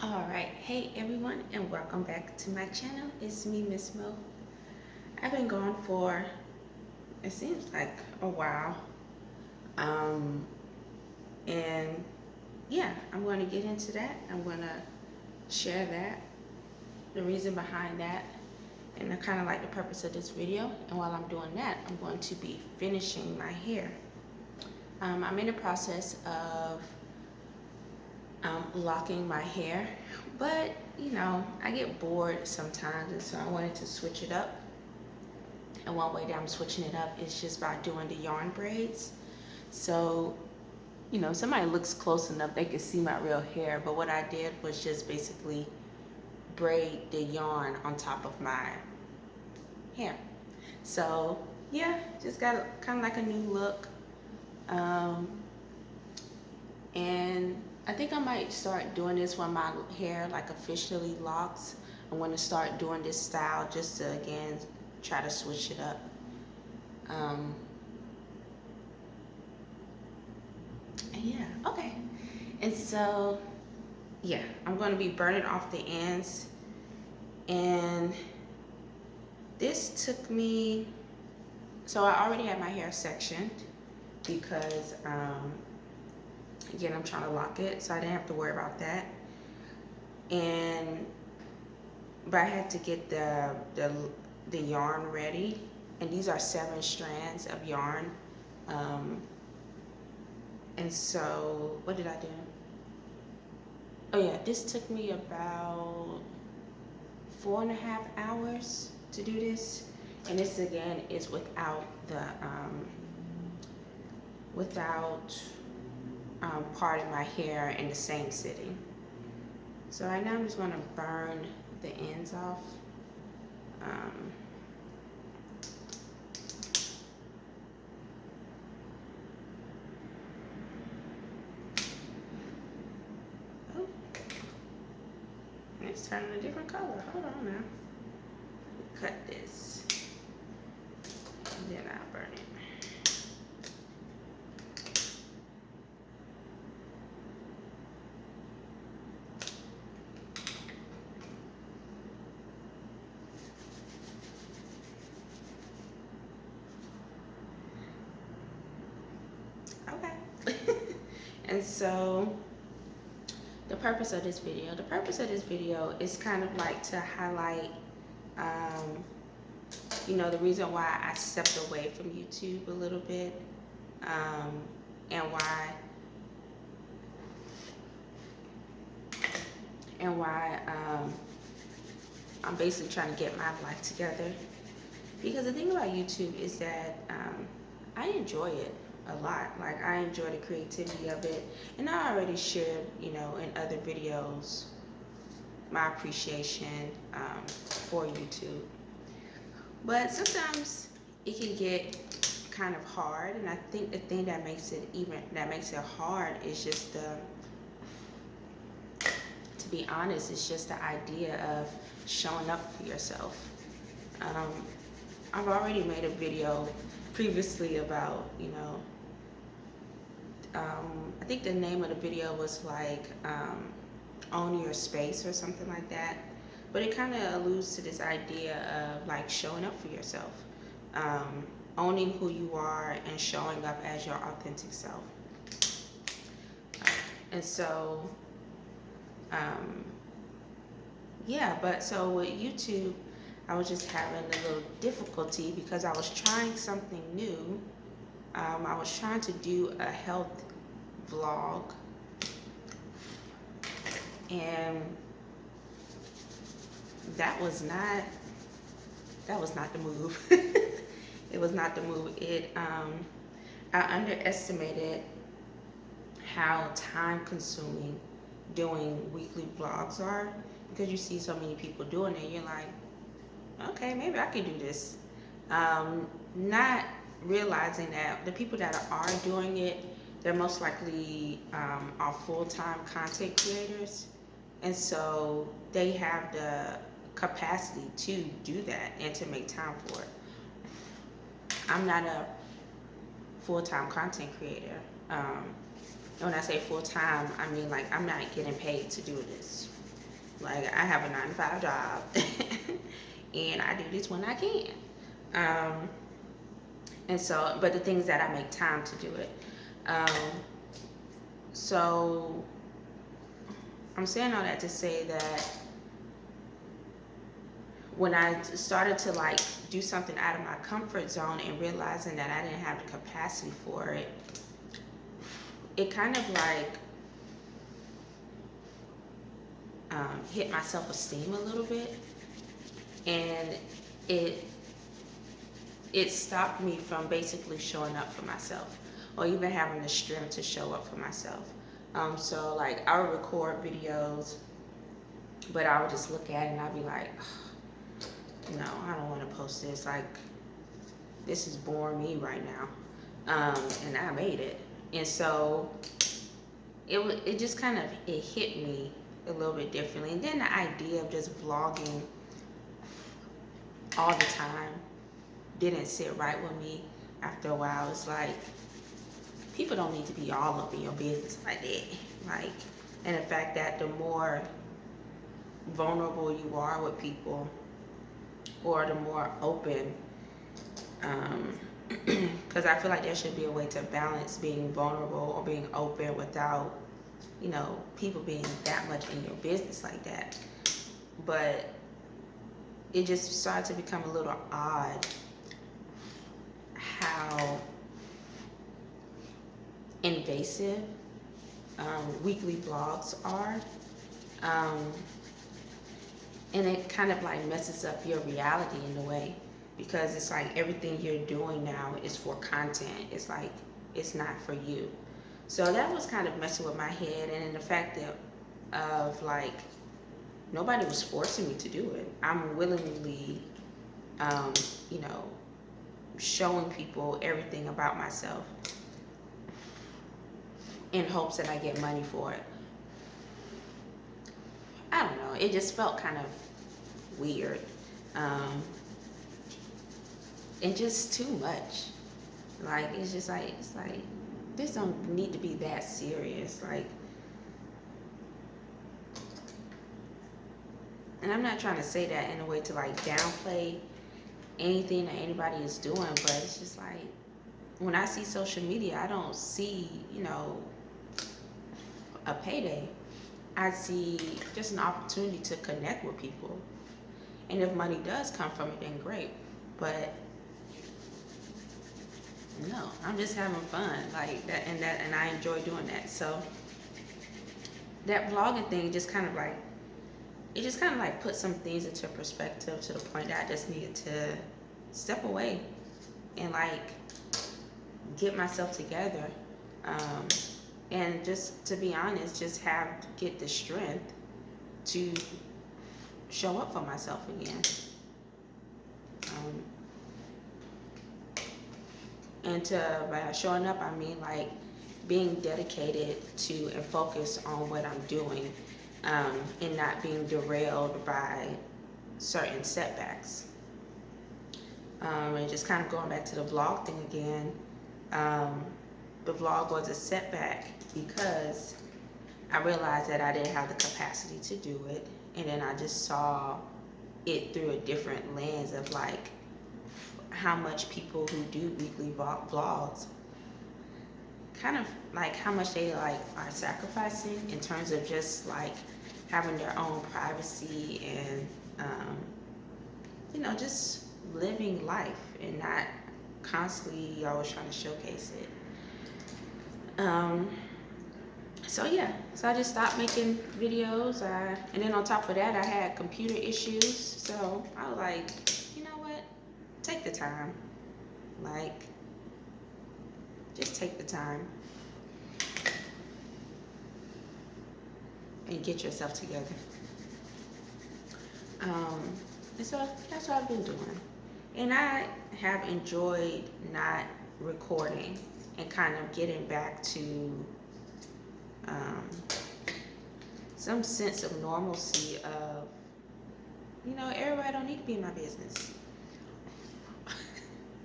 Alright, hey everyone, and welcome back to my channel. It's me, Miss Mo. I've been gone for, it seems like a while. Um, and yeah, I'm going to get into that. I'm going to share that, the reason behind that, and the kind of like the purpose of this video. And while I'm doing that, I'm going to be finishing my hair. I'm in the process of locking my hair, but you know, I get bored sometimes, and so I wanted to switch it up. And one way that I'm switching it up is just by doing the yarn braids. So, you know, somebody looks close enough, they can see my real hair, but what I did was just basically braid the yarn on top of my hair. So yeah, just got kind of like a new look. Um, and I think I might start doing this when my hair like officially locks. I'm going to start doing this style just to again try to switch it up. Um, yeah, okay. And so yeah, I'm going to be burning off the ends, and this took me, so I already had my hair sectioned because again, I'm trying to lock it, so I didn't have to worry about that. And but I had to get the yarn ready, and these are 7 strands of yarn. And so what did I do? Oh yeah, this took me about 4.5 hours to do this, and this again is without the parting my hair in the same sitting. So right now I'm just going to burn the ends off. Um, oh, it's turning a different color. Hold on now. Cut this, and then I'll burn it. Okay. And so the purpose of this video is kind of like to highlight you know, the reason why I stepped away from YouTube a little bit, and why I'm basically trying to get my life together. Because the thing about YouTube is that I enjoy it a lot. Like, I enjoy the creativity of it, and I already shared, you know, in other videos my appreciation for YouTube. But sometimes it can get kind of hard, and I think the thing that makes it hard is just to be honest, it's just the idea of showing up for yourself. I've already made a video previously about, you know, I think the name of the video was like own your space or something like that, but it kind of alludes to this idea of like showing up for yourself, owning who you are and showing up as your authentic self. And so yeah, but so with YouTube, I was just having a little difficulty because I was trying something new. I was trying to do a health vlog, and that was not the move. It was not the move. I underestimated how time consuming doing weekly vlogs are, because you see so many people doing it, you're like, okay, maybe I can do this. Not realizing that the people that are doing it, they're most likely are full-time content creators, and so they have the capacity to do that and to make time for it. I'm not a full-time content creator. And when I say full-time, I mean like I'm not getting paid to do this. Like, I have a 9 to 5 job, and I do this when I can. Um, and so, but the things that I make time to do it. Um, so I'm saying all that to say that when I started to like do something out of my comfort zone and realizing that I didn't have the capacity for it, it kind of like hit my self-esteem a little bit, and it it stopped me from basically showing up for myself, or even having the strength to show up for myself. So like I would record videos, but I would just look at it and I'd be like, no, I don't want to post this. Like, this is boring me right now. And I made it. And so it just kind of, it hit me a little bit differently. And then the idea of just vlogging all the time didn't sit right with me. After a while, it's like, people don't need to be all up in your business like that. Like, and the fact that the more vulnerable you are with people, or the more open, because I feel like there should be a way to balance being vulnerable or being open without, people being that much in your business like that. But it just started to become a little odd how invasive weekly vlogs are. And it kind of like messes up your reality in a way, because it's like everything you're doing now is for content. It's like, it's not for you. So that was kind of messing with my head, and then the fact that of like, nobody was forcing me to do it. I'm willingly, you know, showing people everything about myself in hopes that I get money for it. I don't know. It just felt kind of weird, and just too much. Like, it's just like, this don't need to be that serious. Like, and I'm not trying to say that in a way to like downplay anything that anybody is doing, but it's just like, when I see social media, I don't see, a payday. I see just an opportunity to connect with people. And if money does come from it, then great. But no, I'm just having fun, like that, and I enjoy doing that. So that vlogging thing just kind of like, it just kind of like put some things into perspective, to the point that I just needed to step away and like get myself together, and just, to be honest, just get the strength to show up for myself again. And by showing up, I mean like being dedicated to and focused on what I'm doing, and not being derailed by certain setbacks. And just kind of going back to the vlog thing again, the vlog was a setback because I realized that I didn't have the capacity to do it, and then I just saw it through a different lens of like how much people who do weekly vlogs, kind of like how much they like are sacrificing in terms of just like having their own privacy and just living life and not constantly always trying to showcase it. So yeah, so I just stopped making videos. And then on top of that, I had computer issues. So I was like, you know what? Take the time. Like, just take the time and get yourself together. And so that's what I've been doing. And I have enjoyed not recording and kind of getting back to some sense of normalcy of, everybody don't need to be in my business.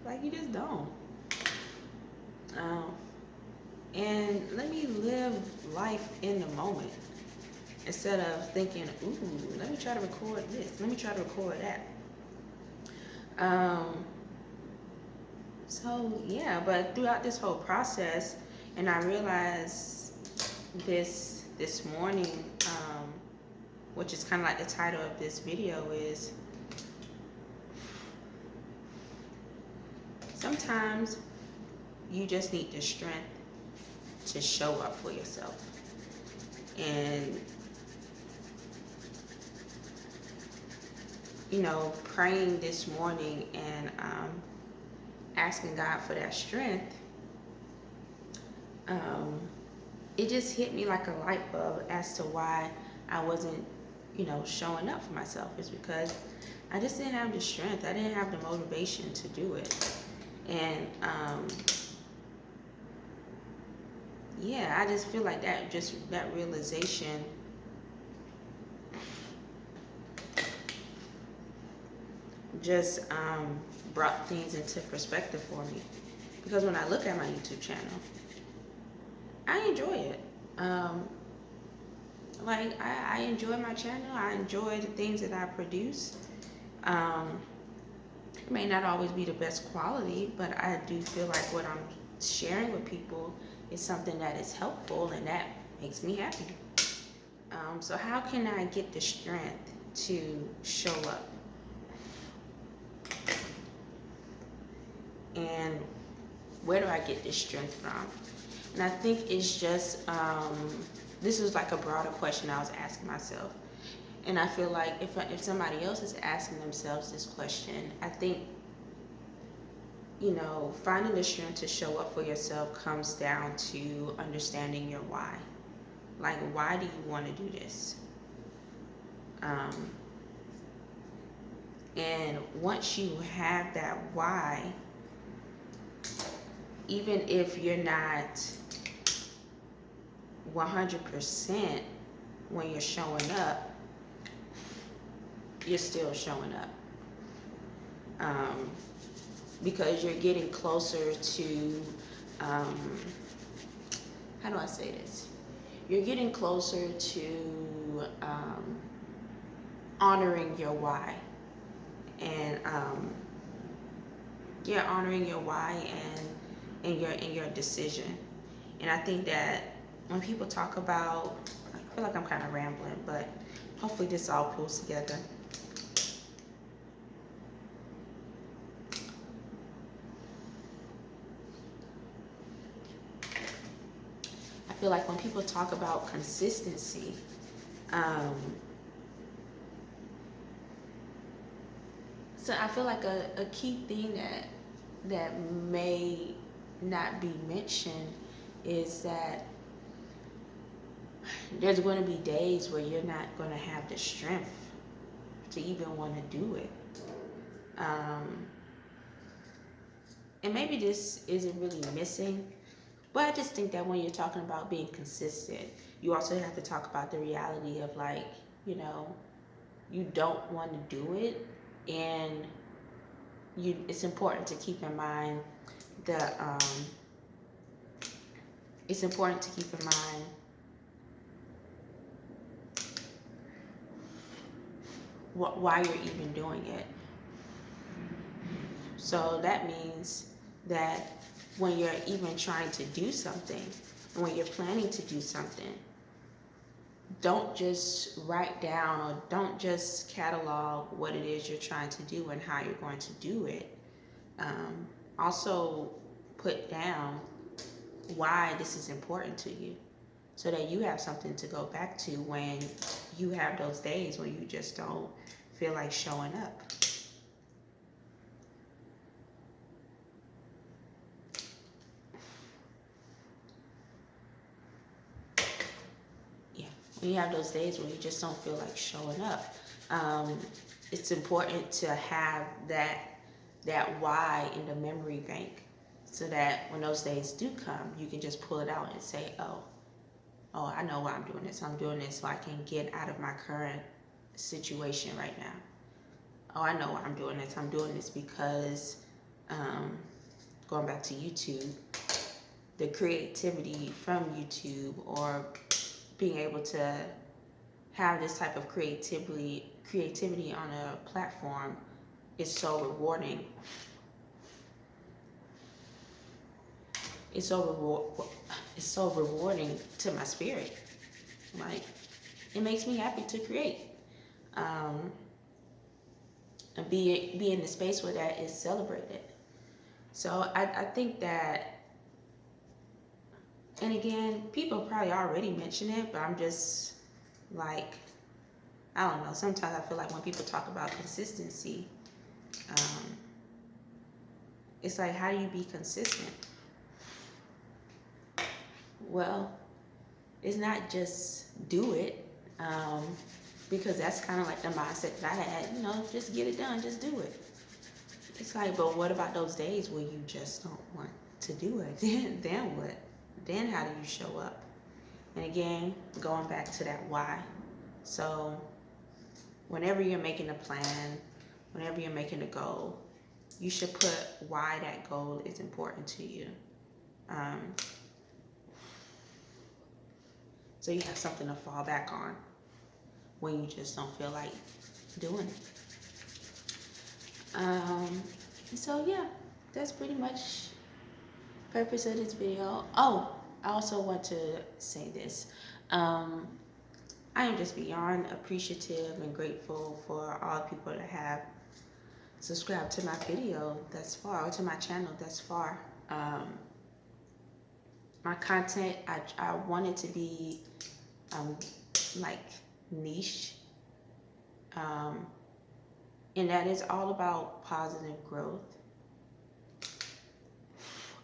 Like, you just don't. And let me live life in the moment. instead of thinking, ooh, let me try to record this, let me try to record that. So yeah, but throughout this whole process, and I realized this morning, which is kind of like the title of this video, is sometimes you just need the strength to show up for yourself. And praying this morning and asking God for that strength, it just hit me like a light bulb as to why I wasn't, showing up for myself. Is because I just didn't have the strength. I didn't have the motivation to do it. And yeah, I just feel like that realization just brought things into perspective for me. Because when I look at my YouTube channel, I enjoy it. I enjoy my channel. I enjoy the things that I produce. It may not always be the best quality, but I do feel like what I'm sharing with people is something that is helpful, and that makes me happy. So how can I get the strength to show up? And where do I get this strength from? And I think it's just, this is like a broader question I was asking myself. And I feel like if somebody else is asking themselves this question, I think, finding the strength to show up for yourself comes down to understanding your why. Like, why do you want to do this? And once you have that why, even if you're not 100% when you're showing up, you're still showing up. Because you're getting closer to, how do I say this? You're getting closer to honoring your why. And honoring your why and your decision. And I think that when people talk about, I feel like I'm kind of rambling, but hopefully this all pulls together. I feel like when people talk about consistency, so I feel like a key thing that may not be mentioned is that there's going to be days where you're not going to have the strength to even want to do it. And maybe this isn't really missing, but I just think that when you're talking about being consistent, you also have to talk about the reality of, like, you don't want to do it, and it's important to keep in mind why you're even doing it. So that means that when you're even trying to do something, when you're planning to do something, don't just write down or don't just catalog what it is you're trying to do and how you're going to do it. Also put down why this is important to you, so that you have something to go back to when you have those days when you just don't feel like showing up. When you have those days when you just don't feel like showing up, it's important to have that why in the memory bank, so that when those days do come, you can just pull it out and say, oh, I know why I'm doing this. I'm doing this so I can get out of my current situation right now. Oh, I know why I'm doing this. I'm doing this because, going back to YouTube, the creativity from YouTube, or being able to have this type of creativity on a platform is so rewarding. It's so rewarding to my spirit. Like, it makes me happy to create. Um, and be in the space where that is celebrated. So I think that, and again, people probably already mention it, but I'm just like, I don't know. Sometimes I feel like when people talk about consistency, um, it's like, how do you be consistent? Well, it's not just do it, because that's kind of like the mindset that I had. Just get it done, just do it. It's like, but what about those days where you just don't want to do it? Then what? Then how do you show up? And again, going back to that why. So whenever you're making a plan, whenever you're making a goal, you should put why that goal is important to you. So you have something to fall back on when you just don't feel like doing it. So yeah, that's pretty much the purpose of this video. Oh, I also want to say this. I am just beyond appreciative and grateful for all the people that have subscribed to my video thus far, or to my channel thus far. My content, I want it to be like niche, and that is all about positive growth.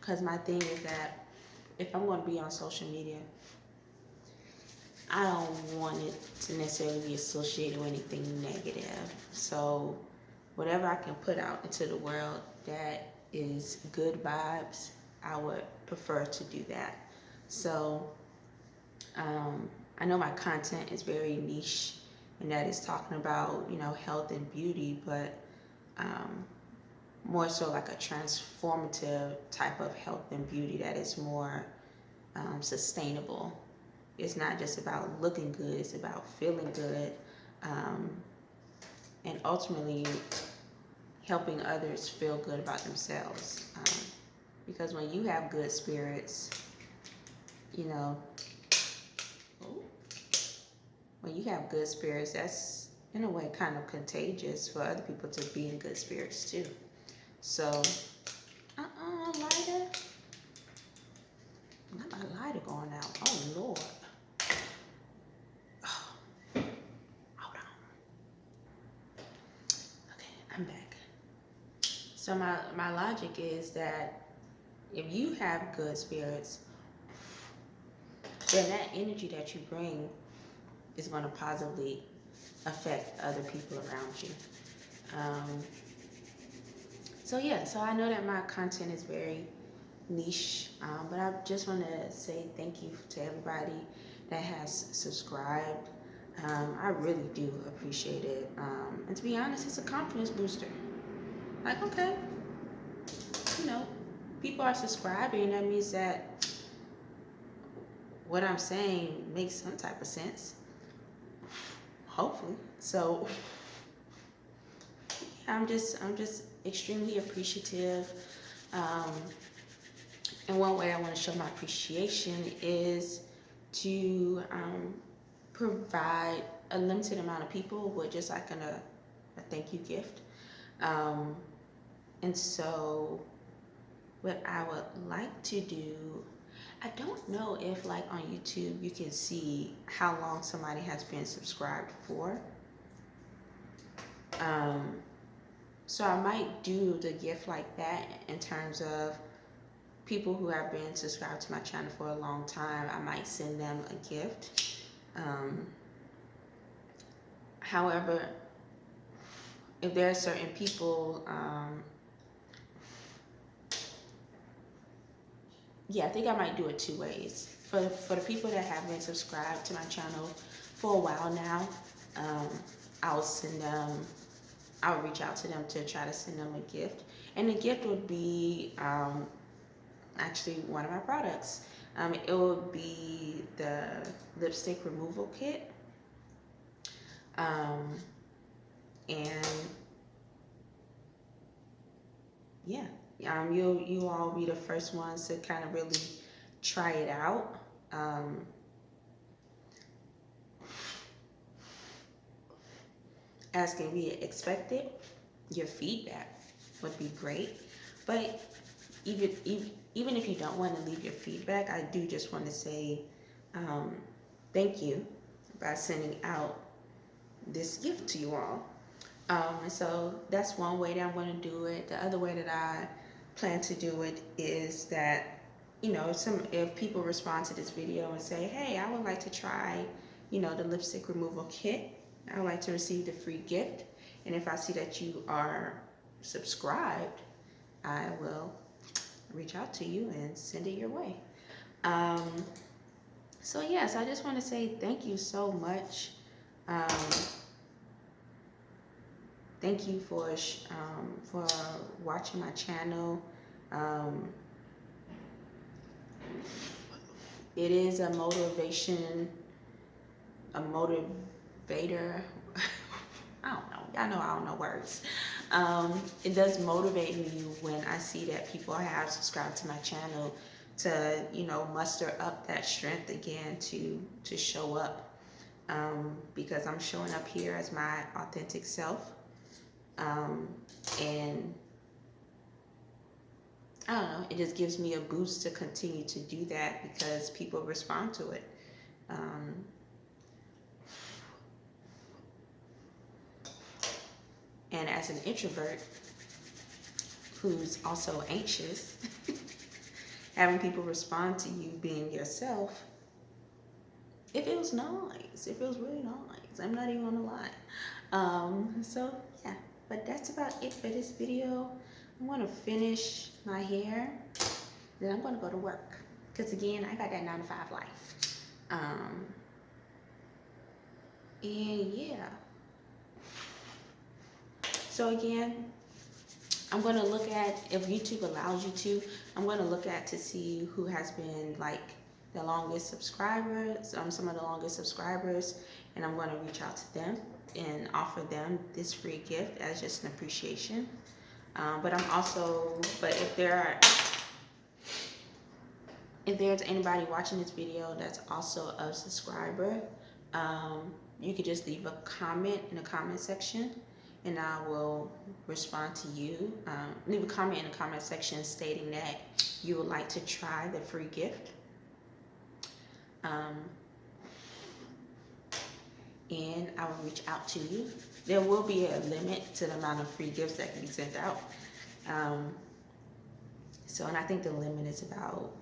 Because my thing is that if I'm going to be on social media, I don't want it to necessarily be associated with anything negative. So whatever I can put out into the world that is good vibes, I would prefer to do that. So I know my content is very niche, and that is talking about, health and beauty, but more so like a transformative type of health and beauty that is more sustainable. It's not just about looking good, it's about feeling good, and ultimately helping others feel good about themselves. Because when you have good spirits, when you have good spirits, that's in a way kind of contagious for other people to be in good spirits too. So, lighter. Not my lighter going out. Oh Lord. Oh, hold on. Okay, I'm back. So my logic is that if you have good spirits, then that energy that you bring is going to positively affect other people around you. So I know that my content is very niche, but I just want to say thank you to everybody that has subscribed. I really do appreciate it. And to be honest, it's a confidence booster. Like, okay, people are subscribing. That means that what I'm saying makes some type of sense. Hopefully. So I'm just extremely appreciative. And one way I want to show my appreciation is to provide a limited amount of people with just like a thank you gift. And so what I would like to do, I don't know if like on YouTube you can see how long somebody has been subscribed for. So I might do the gift like that in terms of people who have been subscribed to my channel for a long time. I might send them a gift. However, if there are certain people, I think I might do it two ways. For the people that have been subscribed to my channel for a while now, I'll reach out to them to try to send them a gift. And the gift would be actually one of my products. It would be the lipstick removal kit. Um, and yeah, you all be the first ones to kind of really try it out. As can be expected, your feedback would be great. But even if you don't want to leave your feedback, I do just want to say um, thank you by sending out this gift to you all. So that's one way that I'm going to do it. The other way that I plan to do it is that, if people respond to this video and say, hey, I would like to try, the lipstick removal kit, I would like to receive the free gift. And if I see that you are subscribed, I will reach out to you and send it your way. So yes, I just want to say thank you so much. Thank you for watching my channel. It is a motivator. I don't know. Y'all know I don't know words. It does motivate me when I see that people have subscribed to my channel to, muster up that strength again to show up. Because I'm showing up here as my authentic self. And I don't know, it just gives me a boost to continue to do that because people respond to it. And as an introvert who's also anxious, having people respond to you being yourself, it feels nice. It feels really nice. I'm not even gonna lie. So yeah, but that's about it for this video. I'm gonna finish my hair, then I'm gonna go to work. Cause again, I got that 9-to-5 life. And yeah. So again, I'm gonna look at, if YouTube allows you to, I'm gonna look at to see who has been like the longest subscribers, some of the longest subscribers, and I'm gonna reach out to them and offer them this free gift as just an appreciation. But if there's anybody watching this video that's also a subscriber, you could just leave a comment in the comment section and I will respond to you. Leave a comment in the comment section stating that you would like to try the free gift. And I will reach out to you. There will be a limit to the amount of free gifts that can be sent out. And I think the limit is about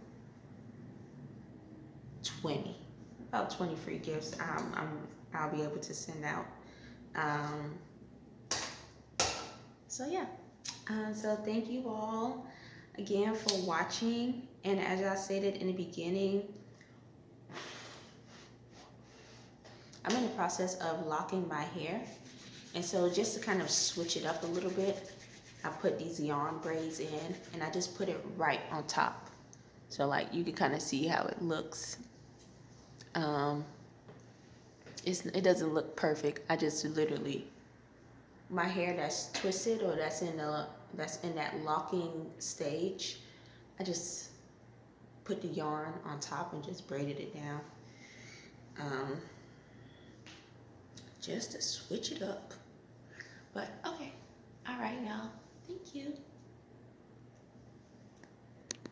20 free gifts. I'll be able to send out. So yeah. So thank you all again for watching. And as I stated in the beginning, I'm in the process of locking my hair. And so just to kind of switch it up a little bit, I put these yarn braids in and I just put it right on top. So like you can kind of see how it looks. It doesn't look perfect. I just literally, my hair that's twisted or that's in that locking stage, I just put the yarn on top and just braided it down. Just to switch it up. But okay. All right, y'all. Thank you.